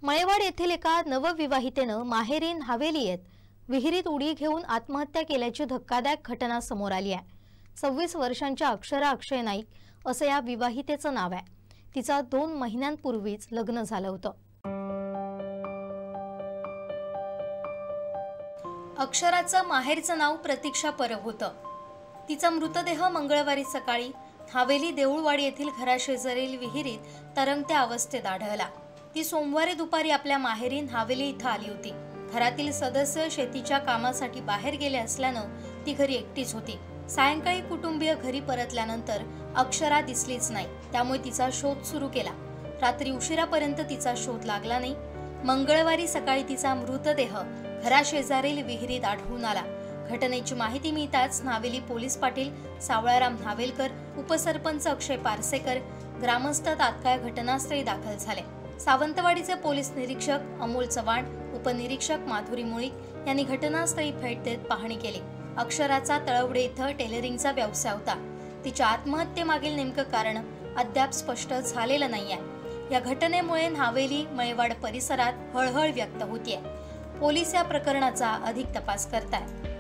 मळेवाड येथील एका नवविवाहितेनं माहेरी न्हावेलीत विहिरीत उडी घेऊन आत्महत्या केल्याची धक्कादायक घटना समोर आली आहे। 26 वर्षांच्या अक्षरा अक्षय नाईक असं या विवाहितेचं नाव आहे। तिचा 2 महिन्यांपूर्वीच लग्न झालं होतं। अक्षराचं माहेरचं नाव प्रतीक्षा परब होतं। तिचा मृतदेह मंगळवारी सकाळी न्हावेली देऊळवाडी येथील घराशेजारील विहिरीत तरंगत्या अवस्थेत आढळला। ती सोमवारी दुपारी आपल्या माहेरी न्हावेली इथं आली होती। घरातील सदस्य शेतीच्या कामासाठी बाहेर गेले असल्यानं ती घरी एकटीच होती। सायंकाळी कुटुंबीय घरी परतल्यानंतर अक्षरा दिसलीच नाही, त्यामुळे तिचा शोध सुरू केला। रात्री उशिरापर्यंत तिचा शोध लागला नाही। मंगळवारी सकाळी तिचा मृतदेह घराशेजारील विहिरीत आढळून आला। घटनेची माहिती मिळताच न्हावेली पोलीस पाटील सावळाराम न्हावेलकर, उपसरपंच अक्षय पारसेकर, ग्रामस्थ तात्काळ घटनास्थळी दाखल झाले। सावंतवाडीचे पोलीस निरीक्षक अमोल चव्हाण, उपनिरीक्षक माधुरी मुळीक यांनी घटनास्थळी भेट देत पाहणी केली। अक्षराचा तळवडे इथं टेलरिंगचा व्यवसाय होता। तिच्या आत्महत्येमागील नेमकं कारण अद्याप स्पष्ट झालेलं नाहीये। या घटनेमुळे न्हावेली मळेवाड परिसरात हळहळ व्यक्त होतीये। पोलीस या प्रकरणाचा अधिक तपास करतायत।